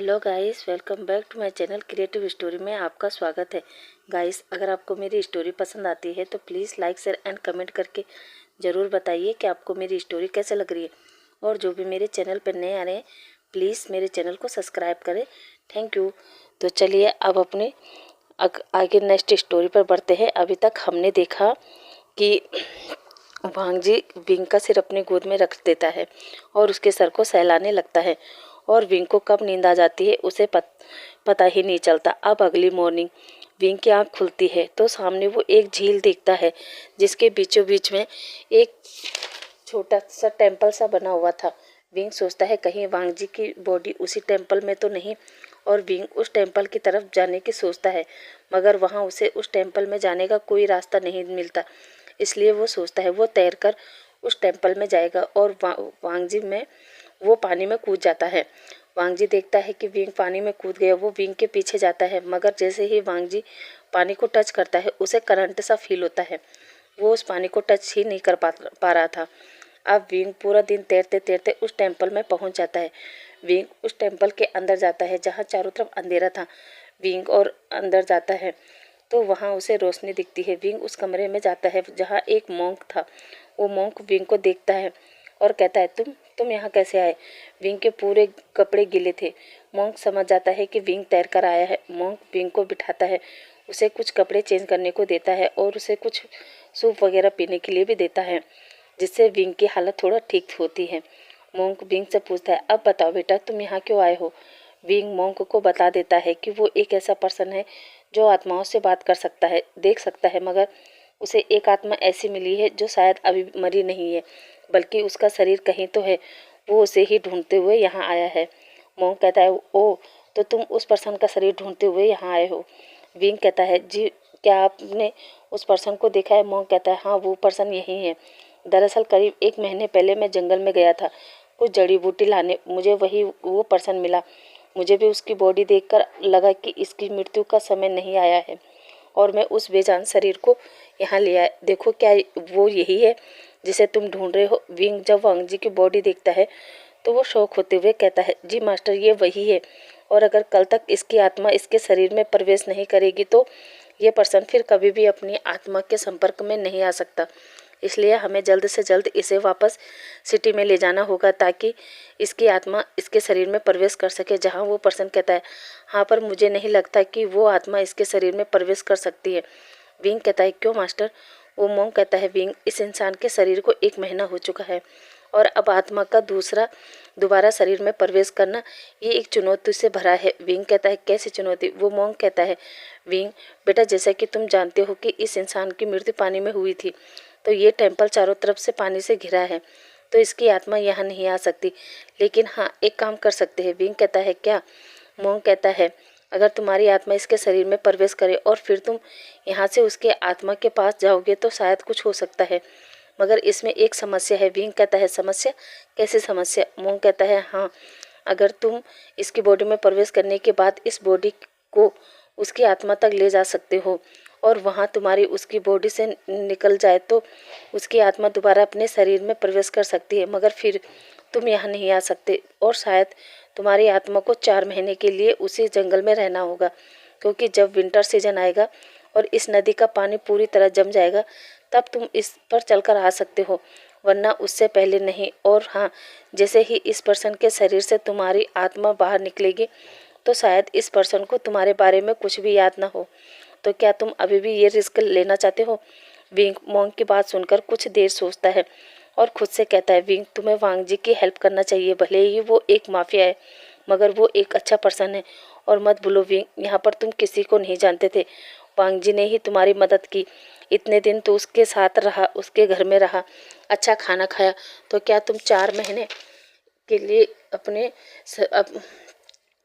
Hello guys, welcome back to my channel creative story में आपका स्वागत है। गाइस, अगर आपको मेरी स्टोरी पसंद आती है तो please like share and comment करके ज़रूर बताइए कि आपको मेरी स्टोरी कैसे लग रही है। और जो भी मेरे चैनल पर नए आ रहे हैं प्लीज़ मेरे चैनल को सब्सक्राइब करें। Thank you. तो चलिए अब अपने आगे नेक्स्ट स्टोरी पर बढ़ते हैं। अभी तक हमने देखा कि वांगजी विंग का सिर अपनी गोद में रख देता है और उसके सर को सहलाने लगता है और विंग को कब नींद आ जाती है उसे पता ही नहीं चलता। अब अगली मॉर्निंग विंग की आँख खुलती है तो सामने वो एक झील देखता है जिसके बीचों बीच में एक छोटा सा टेम्पल सा बना हुआ था। विंग सोचता है कहीं वांगजी की बॉडी उसी टेम्पल में तो नहीं, और विंग उस टेम्पल की तरफ जाने की सोचता है मगर वहाँ उसे उस टेम्पल में जाने का कोई रास्ता नहीं मिलता। इसलिए वो सोचता है वो तैरकर उस टेम्पल में जाएगा और वांगजी में वो पानी में कूद जाता है। वांगजी देखता है कि विंग पानी में कूद गया। वो विंग के पीछे जाता है मगर जैसे ही वांगजी पानी को टच करता है उसे करंट सा फील होता है। वो उस पानी को टच ही नहीं कर पा रहा था। अब विंग पूरा दिन तैरते तैरते उस टेम्पल में पहुंच जाता है। विंग उस टेम्पल के अंदर जाता है जहां चारों तरफ अंधेरा था। विंग और अंदर जाता है तो वहां उसे रोशनी दिखती है। विंग उस कमरे में जाता है जहां एक मॉन्क था। वो मॉन्क विंग को देखता है और कहता है तुम यहाँ कैसे आए। विंग के पूरे कपड़े गीले थे। मॉन्क समझ जाता है कि विंग तैर कर आया है। मॉन्क विंग को बिठाता है, उसे कुछ कपड़े चेंज करने को देता है और उसे कुछ सूप वगैरह पीने के लिए भी देता है जिससे विंग की हालत थोड़ा ठीक होती है। मॉन्क विंग से पूछता है अब बताओ बेटा तुम यहाँ क्यों आए हो। विंग मॉन्क को बता देता है कि वो एक ऐसा पर्सन है जो आत्माओं से बात कर सकता है, देख सकता है, मगर उसे एक आत्मा ऐसी मिली है जो शायद अभी मरी नहीं है बल्कि उसका शरीर कहीं तो है। वो उसे ही ढूंढते हुए यहाँ आया है। मॉन्क कहता है ओ, तो तुम उस पर्सन का शरीर ढूंढते हुए यहाँ आए हो। विंग कहता है जी, क्या आपने उस पर्सन को देखा है। मॉन्क कहता है हाँ, वो पर्सन यही है। दरअसल करीब 1 महीने पहले मैं जंगल में गया था कुछ जड़ी बूटी लाने। मुझे वही वो पर्सन मिला। मुझे भी उसकी बॉडी देखकर लगा कि इसकी मृत्यु का समय नहीं आया है और मैं उस बेजान शरीर को यहाँ ले आया। देखो क्या वो यही है जिसे तुम ढूंढ रहे हो। विंग जब वांगजी की बॉडी देखता है तो वो शौक होते हुए कहता है जी मास्टर, ये वही है, और अगर कल तक इसकी आत्मा इसके शरीर में प्रवेश नहीं करेगी तो ये पर्सन फिर कभी भी अपनी आत्मा के संपर्क में नहीं आ सकता। इसलिए हमें जल्द से जल्द इसे वापस सिटी में ले जाना होगा ताकि इसकी आत्मा इसके शरीर में प्रवेश कर सके। जहाँ वो पर्सन कहता है हाँ, पर मुझे नहीं लगता कि वो आत्मा इसके शरीर में प्रवेश कर सकती है। विंग कहता है क्यों मास्टर। वो मॉन्क कहता है विंग, इस इंसान के शरीर को 1 महीना हो चुका है और अब आत्मा का दोबारा शरीर में प्रवेश करना ये एक चुनौती से भरा है। विंग कहता है कैसी चुनौती। वो मॉन्क कहता है विंग बेटा, जैसा कि तुम जानते हो कि इस इंसान की मृत्यु पानी में हुई थी तो ये टेम्पल चारों तरफ से पानी से घिरा है तो इसकी आत्मा यहाँ नहीं आ सकती। लेकिन हाँ, एक काम कर सकते हैं। विंग कहता है क्या। मॉन्क कहता है अगर तुम्हारी आत्मा इसके शरीर में प्रवेश करे और फिर तुम यहाँ से उसके आत्मा के पास जाओगे तो शायद कुछ हो सकता है, मगर इसमें एक समस्या है। विंग कहता है समस्या, कैसी समस्या। मॉन्क कहता है हाँ, अगर तुम इसकी बॉडी में प्रवेश करने के बाद इस बॉडी को उसकी आत्मा तक ले जा सकते हो और वहाँ तुम्हारी उसकी बॉडी से निकल जाए तो उसकी आत्मा दोबारा अपने शरीर में प्रवेश कर सकती है, मगर फिर तुम यहाँ नहीं आ सकते और शायद तुम्हारी आत्मा को 4 महीने के लिए उसी जंगल में रहना होगा, क्योंकि जब विंटर सीजन आएगा और इस नदी का पानी पूरी तरह जम जाएगा तब तुम इस पर चलकर आ सकते हो, वरना उससे पहले नहीं। और हाँ, जैसे ही इस पर्सन के शरीर से तुम्हारी आत्मा बाहर निकलेगी तो शायद इस पर्सन को तुम्हारे बारे में कुछ भी याद ना हो। तो क्या तुम अभी भी ये रिस्क लेना चाहते हो। विंग मॉन्क की बात सुनकर कुछ देर सोचता है और खुद से कहता है विंग, तुम्हें वांगजी की हेल्प करना चाहिए। भले ही वो एक माफिया है मगर वो एक अच्छा पर्सन है। और मत भूलो विंग, यहाँ पर तुम किसी को नहीं जानते थे, वांगजी ने ही तुम्हारी मदद की। इतने दिन तो उसके साथ रहा, उसके घर में रहा, अच्छा खाना खाया, तो क्या तुम 4 महीने के लिए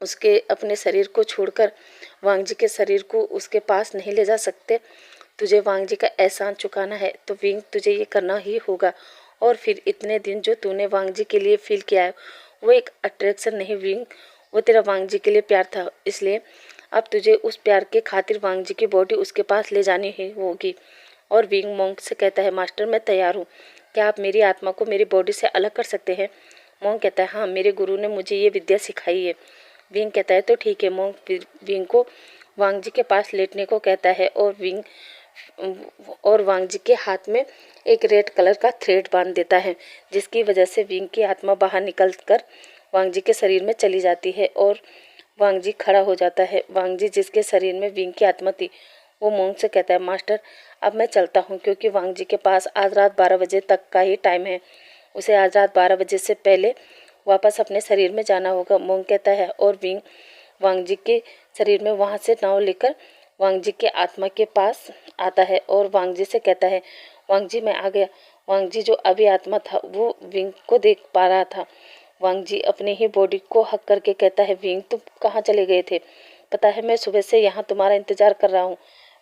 अपने शरीर को छोड़कर वांगजी के शरीर को उसके पास नहीं ले जा सकते। तुझे वांगजी का एहसान चुकाना है तो विंग तुझे ये करना ही होगा। और फिर इतने दिन जो तूने वांगजी के लिए फील किया है वो एक अट्रैक्शन नहीं विंग, वो तेरा वांगजी के लिए प्यार था। इसलिए अब तुझे उस प्यार के खातिर वांगजी की बॉडी उसके पास ले जानी ही होगी। और विंग मॉन्क से कहता है मास्टर, मैं तैयार हूँ, क्या आप मेरी आत्मा को मेरी बॉडी से अलग कर सकते हैं। मॉन्क कहता है हाँ, मेरे गुरु ने मुझे ये विद्या सिखाई है। विंग कहता है तो ठीक है। मोंग फिर विंग को वांग जी के पास लेटने को कहता है और वांग जी के हाथ में एक रेड कलर का थ्रेड बांध देता है, जिसकी वजह से विंग की आत्मा बाहर निकल कर वांग जी के शरीर में चली जाती है और वांग जी खड़ा हो जाता है। वांग जी जिसके शरीर में विंग की आत्मा थी वो मोंग से कहता है, मास्टर अब मैं चलता हूँ, क्योंकि वांग जी के पास आज रात 12 बजे तक का ही टाइम है। उसे आज रात 12 बजे से पहले वापस अपने शरीर में जाना होगा। मोंग कहता है और विंग वांग जी के शरीर में वहाँ से नाव लेकर वांग जी के आत्मा के पास आता है और वांग जी से कहता है, वांग जी मैं आ गया। वांग जी जो अभी आत्मा था वो विंग को देख पा रहा था। वांग जी अपनी ही बॉडी को हक करके कहता है, विंग तुम कहाँ चले गए थे? पता है मैं सुबह से यहाँ तुम्हारा इंतजार कर रहा हूँ।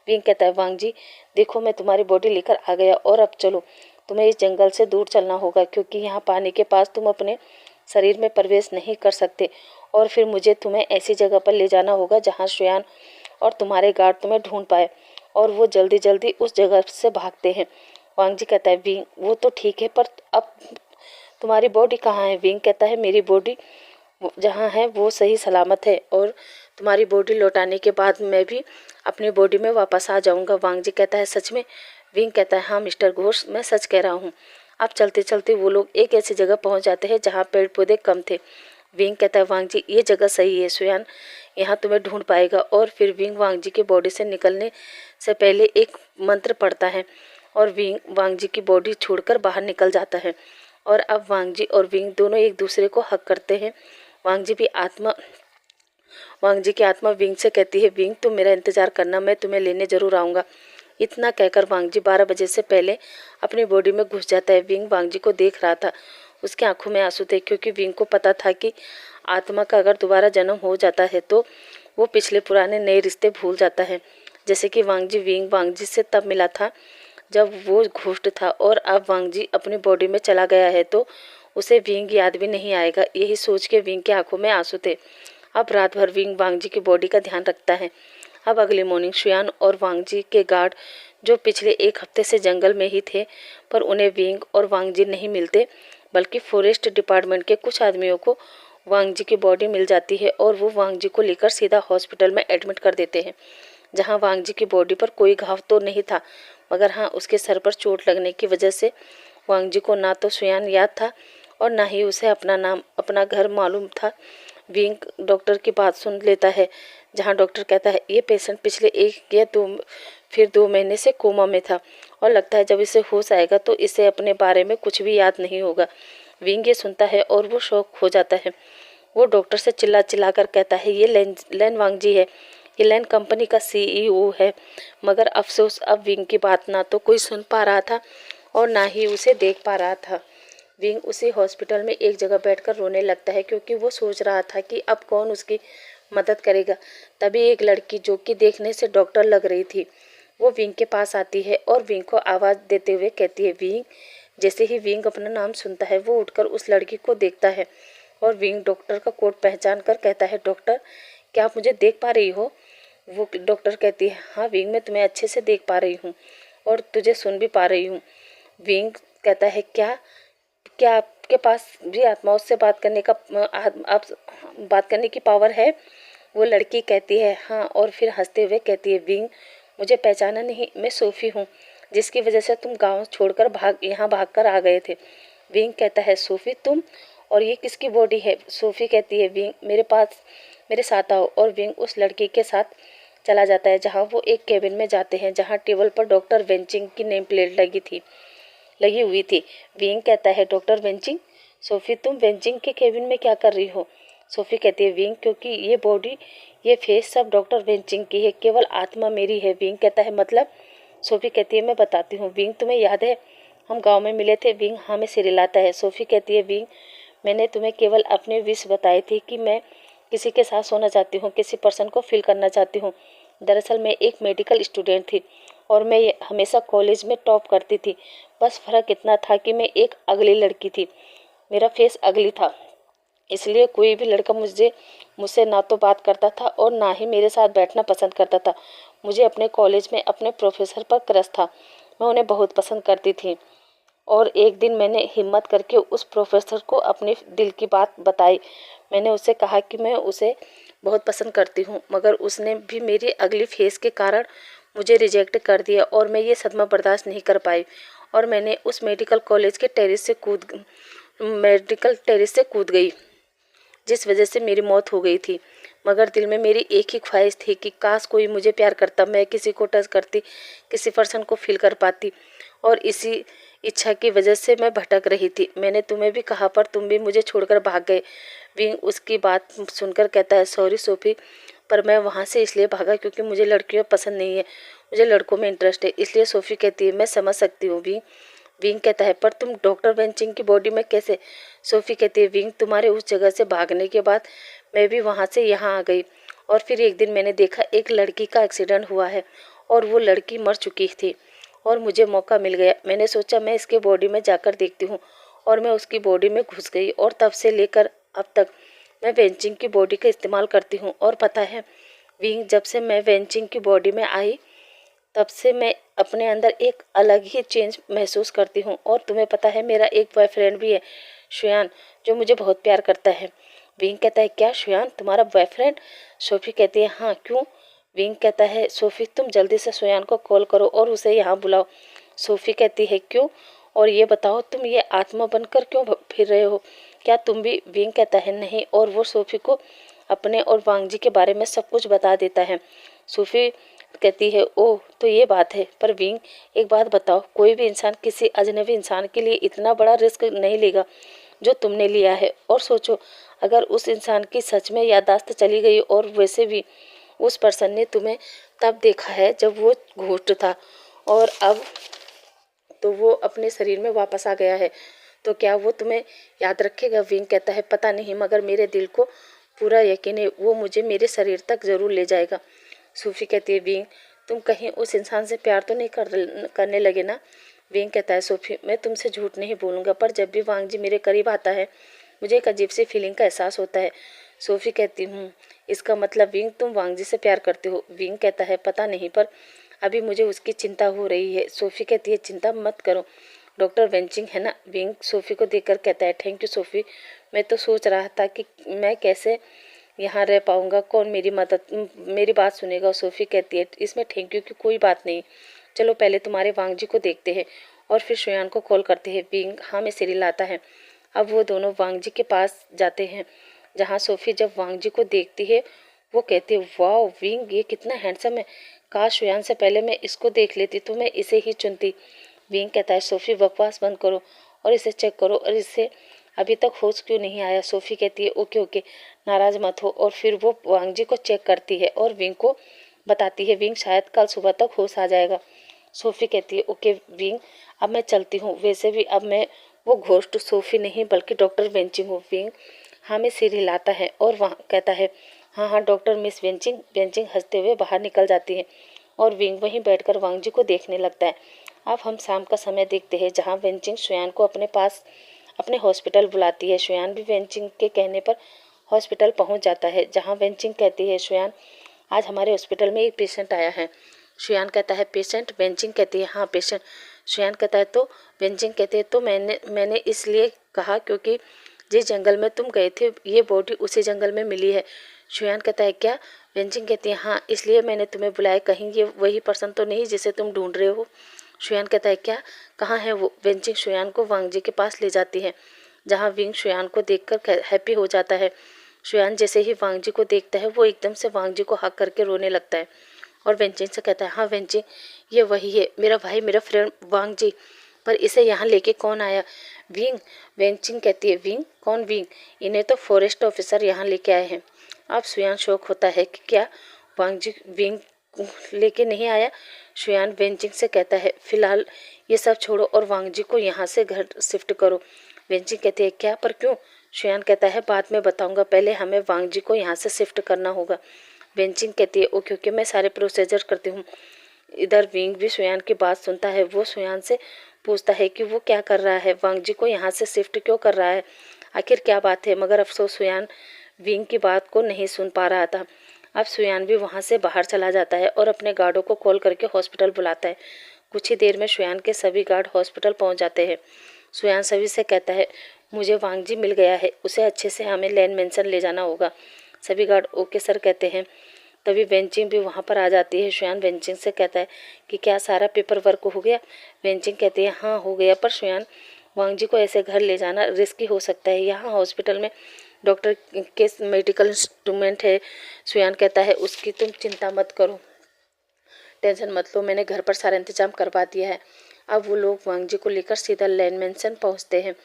विंग कहता है, वांग जी देखो मैं तुम्हारी बॉडी लेकर आ गया और अब चलो, तुम्हें इस जंगल से दूर चलना होगा, क्योंकि यहाँ पानी के पास तुम अपने शरीर में प्रवेश नहीं कर सकते और फिर मुझे तुम्हें ऐसी जगह पर ले जाना होगा जहाँ श्रेयान और तुम्हारे गार्ड तुम्हें ढूंढ पाए और वो जल्दी जल्दी उस जगह से भागते हैं। वांग जी कहता है, विंग वो तो ठीक है, पर अब तुम्हारी बॉडी कहाँ है? विंग कहता है, मेरी बॉडी जहाँ है वो सही सलामत है और तुम्हारी बॉडी लौटाने के बाद मैं भी अपनी बॉडी में वापस आ जाऊँगा। वांग जी कहता है, सच में? विंग कहता है, हाँ मिस्टर घोष मैं सच कह रहा हूँ। अब चलते चलते वो लोग एक ऐसी जगह पहुँच जाते हैं जहाँ पेड़ पौधे कम थे। विंग कहता है, वांग जी ये जगह सही है, सुयान यहाँ तुम्हें ढूंढ पाएगा। और फिर विंग वांग जी की बॉडी से निकलने से पहले एक मंत्र पढ़ता है और विंग वांग जी की बॉडी छोड़कर बाहर निकल जाता है। और अब वांग जी और विंग दोनों एक दूसरे को हक करते हैं। वांग जी की आत्मा विंग से कहती है, विंग तुम मेरा इंतजार करना, मैं तुम्हें लेने जरूर आऊँगा। इतना कहकर वांग जी 12 बजे से पहले अपनी बॉडी में घुस जाता है। विंग वांग जी को देख रहा था, उसकी आंखों में आंसू थे, क्योंकि विंग को पता था कि आत्मा का अगर दोबारा जन्म हो जाता है तो वो पिछले पुराने नए रिश्ते भूल जाता है। जैसे कि वांग जी विंग वांग जी से तब मिला था जब वो घोस्ट था और अब वांग जी अपनी बॉडी में चला गया है तो उसे विंग याद भी नहीं आएगा। यही सोच के विंग की आंखों में आंसू थे। अब रात भर विंग वांग जी की बॉडी का ध्यान रखता है। अब अगली मॉर्निंग शुयान और वांग जी के गार्ड जो पिछले एक हफ्ते से जंगल में ही थे, पर उन्हें विंग और वांग जी नहीं मिलते, बल्कि फॉरेस्ट डिपार्टमेंट के कुछ आदमियों को वांग जी की बॉडी मिल जाती है और वो वांग जी को लेकर सीधा हॉस्पिटल में एडमिट कर देते हैं, जहां वांग जी की बॉडी पर कोई घाव तो नहीं था, मगर हाँ उसके सर पर चोट लगने की वजह से वांग जी को ना तो सुयान याद था और ना ही उसे अपना नाम अपना घर मालूम था। विंग डॉक्टर की बात सुन लेता है, जहां डॉक्टर कहता है, ये पेशेंट पिछले 2 महीने से कोमा में था और लगता है जब इसे होश आएगा तो इसे अपने बारे में कुछ भी याद नहीं होगा। विंग ये सुनता है और वो शॉक हो जाता है। वो डॉक्टर से चिल्ला चिल्ला कर कहता है, ये लेन वांग जी है, ये लेन कंपनी का CEO है। मगर अफसोस अब विंग की बात ना तो कोई सुन पा रहा था और ना ही उसे देख पा रहा था। विंग उसी हॉस्पिटल में एक जगह बैठकर रोने लगता है, क्योंकि वो सोच रहा था कि अब कौन उसकी मदद करेगा। तभी एक लड़की जो कि देखने से डॉक्टर लग रही थी, वो विंग के पास आती है और विंग को आवाज़ देते हुए कहती है, विंग। जैसे ही विंग अपना नाम सुनता है वो उठकर उस लड़की को देखता है और विंग डॉक्टर का कोट पहचान कर कहता है, डॉक्टर क्या आप मुझे देख पा रही हो? वो डॉक्टर कहती है, हाँ विंग मैं तुम्हें अच्छे से देख पा रही हूँ और तुझे सुन भी पा रही हूँ। विंग कहता है, क्या क्या आपके पास भी आत्माओं से बात करने की पावर है? वो लड़की कहती है, हाँ, और फिर हंसते हुए कहती है, विंग मुझे पहचाना नहीं? मैं सोफ़ी हूँ, जिसकी वजह से तुम गांव छोड़कर यहाँ भागकर आ गए थे। विंग कहता है, सोफ़ी तुम? और ये किसकी बॉडी है? सोफ़ी कहती है, विंग मेरे साथ आओ। और विंग उस लड़की के साथ चला जाता है, जहाँ वो एक केबिन में जाते हैं, जहाँ टेबल पर डॉक्टर वेंचिंग की नेम प्लेट लगी हुई थी। विंग कहता है, डॉक्टर वेंचिंग? सोफ़ी तुम वेंचिंग के केबिन में क्या कर रही हो? सोफ़ी कहती है, विंग क्योंकि ये बॉडी ये फेस सब डॉक्टर वेंचिंग की है, केवल आत्मा मेरी है। विंग कहता है, मतलब? सोफ़ी कहती है, मैं बताती हूँ। विंग तुम्हें याद है हम गांव में मिले थे? विंग हाँ में सिर हिलाता है। सोफ़ी कहती है, विंग मैंने तुम्हें केवल अपने विश बताई थी कि मैं किसी के साथ सोना चाहती हूँ, किसी पर्सन को फील करना चाहती हूँ। दरअसल मैं एक मेडिकल स्टूडेंट थी और मैं हमेशा कॉलेज में टॉप करती थी। बस फ़र्क इतना था कि मैं एक अगली लड़की थी, मेरा फेस अगली था, इसलिए कोई भी लड़का मुझसे ना तो बात करता था और ना ही मेरे साथ बैठना पसंद करता था। मुझे अपने कॉलेज में अपने प्रोफेसर पर क्रश था, मैं उन्हें बहुत पसंद करती थी। और एक दिन मैंने हिम्मत करके उस प्रोफेसर को अपने दिल की बात बताई। मैंने उससे कहा कि मैं उसे बहुत पसंद करती हूँ, मगर उसने भी मेरी अगली फेस के कारण मुझे रिजेक्ट कर दिया और मैं ये सदमा बर्दाश्त नहीं कर पाई और मैंने उस मेडिकल टेरेस से कूद गई, जिस वजह से मेरी मौत हो गई थी। मगर दिल में मेरी एक ही ख्वाहिश थी कि काश कोई मुझे प्यार करता, मैं किसी को टच करती, किसी पर्सन को फील कर पाती, और इसी इच्छा की वजह से मैं भटक रही थी। मैंने तुम्हें भी कहा पर तुम भी मुझे छोड़कर भाग गए। विंग उसकी बात सुनकर कहता है, सॉरी सोफी, पर मैं वहाँ से इसलिए भागा क्योंकि मुझे लड़कियाँ पसंद नहीं है, मुझे लड़कों में इंटरेस्ट है। इसलिए सोफी कहती है, मैं समझ सकती हूँ विंग। विंग कहता है, पर तुम डॉक्टर वेंचिंग की बॉडी में कैसे? सोफी कहती है, विंग, तुम्हारे उस जगह से भागने के बाद मैं भी वहाँ से यहाँ आ गई और फिर एक दिन मैंने देखा एक लड़की का एक्सीडेंट हुआ है और वो लड़की मर चुकी थी और मुझे मौका मिल गया। मैंने सोचा मैं इसके बॉडी में जाकर देखती हूँ और मैं उसकी बॉडी में घुस गई और तब से लेकर अब तक मैं वेंचिंग की बॉडी का इस्तेमाल करती हूँ। और पता है विंग, जब से मैं वेंचिंग की बॉडी में आई तब से मैं अपने अंदर एक अलग ही चेंज महसूस करती हूँ। और तुम्हें पता है मेरा एक बॉयफ्रेंड भी है, शुयान, जो मुझे बहुत प्यार करता है। विंग कहता है, क्या शुयान तुम्हारा बॉयफ्रेंड? सोफी कहती है, हाँ, क्यों? विंग कहता है, सोफी तुम जल्दी से शुयान को कॉल करो और उसे यहाँ बुलाओ। सोफी कहती है, क्यों? और ये बताओ तुम ये आत्मा बनकर क्यों फिर रहे हो? क्या तुम भी? विंग कहता है, नहीं। और वो सोफी को अपने और वांगजी के बारे में सब कुछ बता देता है। सोफी कहती है, ओह, तो ये बात है। पर विंग, एक बात बताओ, कोई भी इंसान किसी अजनबी इंसान के लिए इतना बड़ा रिस्क नहीं लेगा जो तुमने लिया है। और सोचो, अगर उस इंसान की सच में याददाश्त चली गई, और वैसे भी उस पर्सन ने तुम्हें तब देखा है जब वो घोस्ट था और अब तो वो अपने शरीर में वापस आ गया है, तो क्या वो तुम्हें याद रखेगा? विंग कहता है, पता नहीं, मगर मेरे दिल को पूरा यकीन है वो मुझे मेरे शरीर तक जरूर ले जाएगा। सूफी कहती है, विंग, तुम कहीं उस इंसान से प्यार तो नहीं करने लगे ना? विंग कहता है, सोफी, मैं तुमसे झूठ नहीं बोलूँगा, पर जब भी वांगजी मेरे करीब आता है मुझे एक अजीब सी फीलिंग का एहसास होता है। सोफी कहती हूँ, इसका मतलब विंग तुम वांगजी से प्यार करते हो? विंग कहता है, पता नहीं, पर अभी मुझे उसकी चिंता हो रही है। सोफी कहती है, चिंता मत करो, डॉक्टर वेंचिंग है ना? विंग सोफी को देखकर कहता है, थैंक यू सोफी, मैं तो सोच रहा था कि मैं कैसे यहाँ रह पाऊँगा, कौन मेरी बात सुनेगा? सोफी कहती है, इसमें थैंक यू की कोई बात नहीं, चलो पहले तुम्हारे वांगजी को देखते हैं और फिर शुयान को कॉल करते हैं। विंग हाँ में सिर हिलाता है। अब वो दोनों वांगजी के पास जाते हैं, जहाँ सोफी जब वांगजी को देखती है वो कहती है, वाह विंग, ये कितना हैंडसम है, काश शुयान से पहले मैं इसको देख लेती तो मैं इसे ही चुनती। विंग कहता है, सोफी बकवास बंद करो और इसे चेक करो, और इससे अभी तक होश क्यों नहीं आया? सोफी कहती है, ओके ओके, नाराज मत हो। और फिर वो वांगजी को चेक करती है और विंग को बताती है। विंग, शायद कल सुबह तक होश आ जाएगा। सोफी कहती है, ओके विंग, अब मैं चलती हूँ। वैसे भी अब मैं वो घोस्ट सोफी नहीं बल्कि डॉक्टर वेंचिंग हूँ। विंग हाँ में सिर हिलाता है और वहाँ कहता है, हाँ हाँ डॉक्टर मिस वेंचिंग। वेंचिंग हंसते हुए बाहर निकल जाती है और विंग वहीं बैठकर वांगजी को देखने लगता है। अब हम शाम का समय देखते हैं, जहाँ वेंचिंग शुयान को अपने पास अपने हॉस्पिटल बुलाती है। शुयान भी वेंचिंग के कहने पर हॉस्पिटल पहुंच जाता है, जहां वेंचिंग कहती है, शुयान, आज हमारे हॉस्पिटल में एक पेशेंट आया है। शुयान कहता है, पेशेंट? वेंचिंग कहती है, हाँ पेशेंट। शुयान कहता है, तो? वेंचिंग कहती है, तो मैंने इसलिए कहा क्योंकि जिस जंगल में तुम गए थे ये बॉडी उसी जंगल में मिली है। शुयान कहता है, क्या? वेंचिंग कहती है, हाँ, इसलिए मैंने तुम्हें बुलाया, कहीं ये वही पर्सन तो नहीं जिसे तुम ढूंढ रहे हो? शुयान कहता है, क्या? कहाँ है वो? वेंचिंग शुयान को वांगजी के पास ले जाती है, जहाँ विंग शुयान को देखकर हैप्पी हो जाता है। शुयान जैसे ही वांगजी को देखता है वो एकदम से वांगजी को हक करके रोने लगता है और वेंचिंग से कहता है, हाँ वेंचिंग, ये वही है, मेरा भाई, मेरा फ्रेंड वांगजी, पर इसे यहाँ लेके कौन आया? विंग। वेंचिंग कहती है, विंग? कौन विंग? इन्हें तो फॉरेस्ट ऑफिसर यहाँ लेके आए हैं। अब शुयान शौक होता है कि क्या वांगजी विंग लेके नहीं आया? शुयान वेंचिंग से कहता है, फिलहाल ये सब छोड़ो और वांगजी को यहाँ से घर शिफ्ट करो। वेंचिंग कहती है, क्या? पर क्यों? शुयान कहता है, बाद में बताऊंगा, पहले हमें वांगजी को यहाँ से शिफ्ट करना होगा। वेंचिंग कहती है, ओके ओके, मैं सारे प्रोसीजर करती हूँ। इधर विंग भी शुयान की बात सुनता है। वो शुयान से पूछता है कि वो क्या कर रहा है, वांगजी को यहाँ से शिफ्ट क्यों कर रहा है, आखिर क्या बात है? मगर अफसोस शुयान विंग की बात को नहीं सुन पा रहा था। अब शुयान भी वहाँ से बाहर चला जाता है और अपने गार्डों को कॉल करके हॉस्पिटल बुलाता है। कुछ ही देर में शुयान के सभी गार्ड हॉस्पिटल पहुँच जाते हैं। शुयान सभी से कहता है, मुझे वांग जी मिल गया है, उसे अच्छे से हमें लैंड मेंशन ले जाना होगा। सभी गार्ड ओके सर कहते हैं। तभी वेंचिंग भी वहाँ पर आ जाती है। शुयान वेंचिंग से कहता है कि क्या सारा पेपर वर्क हो गया। वेंचिंग कहती है हाँ हो गया, पर शुयान वांग जी को ऐसे घर ले जाना रिस्की हो सकता है। यहाँ हॉस्पिटल में डॉक्टर के मेडिकल इंस्ट्रूमेंट है। शुयान कहता है उसकी तुम चिंता मत करो, टेंशन मत लो, मैंने घर पर सारा इंतजाम करवा दिया है। अब वो लोग वांग जी को लेकर सीधा लैंड मेंशन पहुँचते हैं,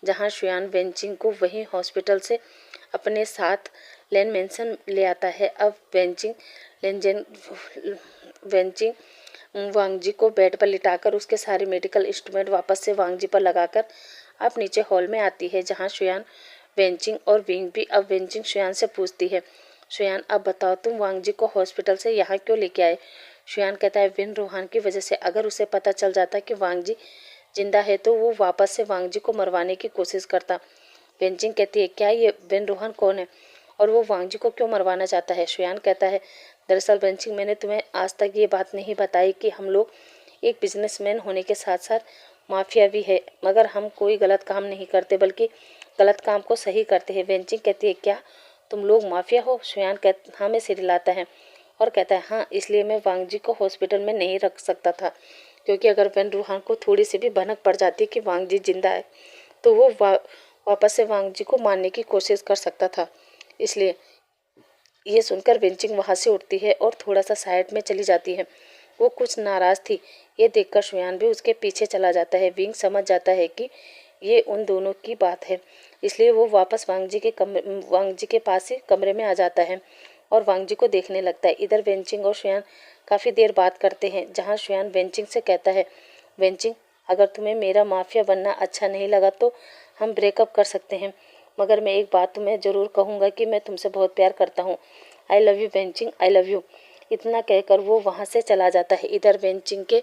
जहाँ शुयान वेंचिंग को वहीं हॉस्पिटल से अपने साथ लैंड मेंशन ले आता है। अब वेंचिंग वांग जी को बेड पर लिटाकर उसके सारे मेडिकल इंस्ट्रूमेंट वापस से वांग जी पर लगाकर अब नीचे हॉल में आती है, जहाँ शुयान वेंचिंग और विंग भी। अब वेंचिंग शुयान से पूछती है, शुयान अब बताओ तुम वांग जी को हॉस्पिटल से यहाँ क्यों लेके आए। शुयान कहता है विन रोहान की वजह से। अगर उसे पता चल जाता कि वांग जी जिंदा है तो वो वापस से वांग जी को मरवाने की कोशिश करता। वेंचिंग कहती है क्या ये विन रोहान कौन है और वो वांग जी को क्यों मरवाना चाहता है। शुयान कहता है दरअसल वेंचिंग मैंने तुम्हें आज तक ये बात नहीं बताई कि हम लोग एक बिजनेसमैन होने के साथ साथ माफिया भी है, मगर हम कोई गलत काम नहीं करते बल्कि गलत काम को सही करते हैं। वेंचिंग कहती है क्या तुम लोग माफिया हो। शुयान हाँ में सिर हिलाता है और कहता है हाँ, इसलिए मैं वांग जी को हॉस्पिटल में नहीं रख सकता था, क्योंकि अगर विन रोहान को थोड़ी सी भी भनक पड़ जाती कि वांग जी जिंदा है तो वो वापस से वांग जी को मारने की कोशिश कर सकता था। इसलिए ये सुनकर वेंचिंग वहाँ से उठती है और थोड़ा सा साइड में चली जाती है। वो कुछ नाराज थी। ये देखकर शुयान भी उसके पीछे चला जाता है। विंग समझ जाता है कि ये उन दोनों की बात है, इसलिए वो वापस वांग जी के पास ही कमरे में आ जाता है और वांग जी को देखने लगता है। इधर वेंचिंग और शुयान काफ़ी देर बात करते हैं, जहाँ शुयान वेंचिंग से कहता है वेंचिंग अगर तुम्हें मेरा माफिया बनना अच्छा नहीं लगा तो हम ब्रेकअप कर सकते हैं, मगर मैं एक बात तुम्हें ज़रूर कहूँगा कि मैं तुमसे बहुत प्यार करता हूँ। I love you Wenching, I love you. इतना कहकर वो वहाँ से चला जाता है। इधर वेंचिंग के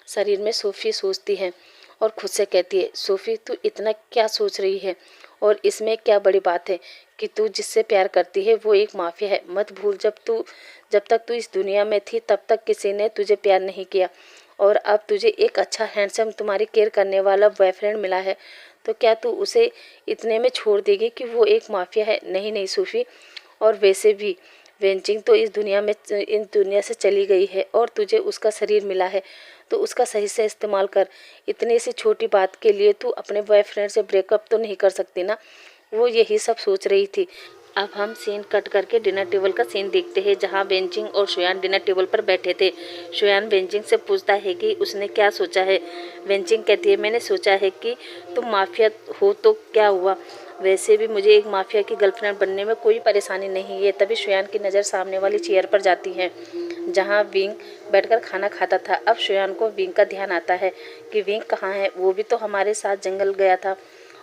शरीर में सोफ़ी सोचती है और खुद से कहती है सोफ़ी तू इतना क्या सोच रही है और इसमें क्या बड़ी बात है कि तू जिससे प्यार करती है वो एक माफिया है। मत भूल जब तक तू इस दुनिया में थी तब तक किसी ने तुझे प्यार नहीं किया और अब तुझे एक अच्छा हैंडसम तुम्हारी केयर करने वाला बॉयफ्रेंड मिला है तो क्या तू उसे इतने में छोड़ देगी कि वो एक माफिया है। नहीं नहीं सोफ़ी, और वैसे भी वेंचिंग तो इस दुनिया से चली गई है और तुझे उसका शरीर मिला है तो उसका सही से इस्तेमाल कर। इतनी सी छोटी बात के लिए तू अपने बॉयफ्रेंड से ब्रेकअप तो नहीं कर सकती ना। वो यही सब सोच रही थी। अब हम सीन कट करके डिनर टेबल का सीन देखते हैं, जहां वेंचिंग और शुयान डिनर टेबल पर बैठे थे। शुयान वेंचिंग से पूछता है कि उसने क्या सोचा है। वेंचिंग कहती है मैंने सोचा है कि तुम माफिया हो तो क्या हुआ, वैसे भी मुझे एक माफिया की गर्लफ्रेंड बनने में कोई परेशानी नहीं है। तभी शुयान की नज़र सामने वाली चेयर पर जाती है जहाँ विंग बैठकर खाना खाता था। अब शुयान को विंग का ध्यान आता है कि विंग कहाँ है, वो भी तो हमारे साथ जंगल गया था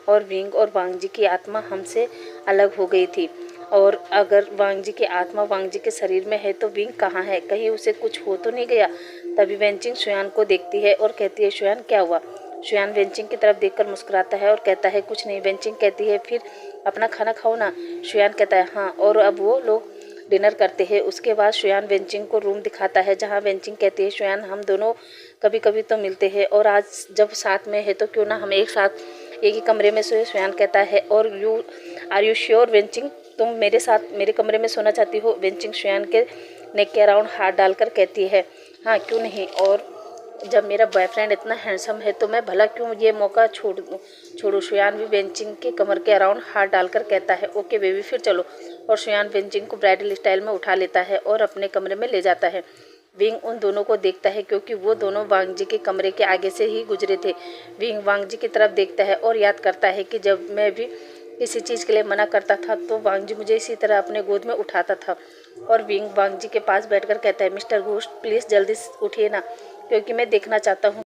और विंग और वांग जी की आत्मा हमसे अलग हो गई थी। और अगर वांग जी की आत्मा वांग जी के शरीर में है तो विंग कहाँ है, कहीं उसे कुछ हो तो नहीं गया। तभी वेंचिंग शुयान को देखती है और कहती है शुयान क्या हुआ। शुयान वेंचिंग की तरफ देखकर मुस्कुराता है और कहता है कुछ नहीं। वेंचिंग कहती है फिर अपना खाना खाओ ना। शुयान कहता है हाँ, और अब वो लोग डिनर करते हैं। उसके बाद शुयान वेंचिंग को रूम दिखाता है, जहाँ वेंचिंग कहती है शुयान हम दोनों कभी कभी तो मिलते हैं और आज जब साथ में है तो क्यों ना हम एक साथ एक ही कमरे में सोए। शुयान कहता है और आर यू श्योर वेंचिंग, तुम मेरे साथ मेरे कमरे में सोना चाहती हो। वेंचिंग शुयान के नेक के अराउंड हाथ डालकर कहती है हाँ क्यों नहीं, और जब मेरा बॉयफ्रेंड इतना हैंडसम है तो मैं भला क्यों ये मौका छोड़ूं। शुयान भी वेंचिंग के कमर के अराउंड हाथ डालकर कहता है ओके बेबी फिर चलो, और शुयान वेंचिंग को ब्राइडल स्टाइल में उठा लेता है और अपने कमरे में ले जाता है। विंग उन दोनों को देखता है क्योंकि वो दोनों वांग जी के कमरे के आगे से ही गुजरे थे। विंग वांग जी की तरफ देखता है और याद करता है कि जब मैं भी किसी चीज़ के लिए मना करता था तो वांग जी मुझे इसी तरह अपने गोद में उठाता था। और विंग वांग जी के पास बैठकर कहता है मिस्टर घोस्ट प्लीज़ जल्दी उठिए ना, क्योंकि मैं देखना चाहता हूँ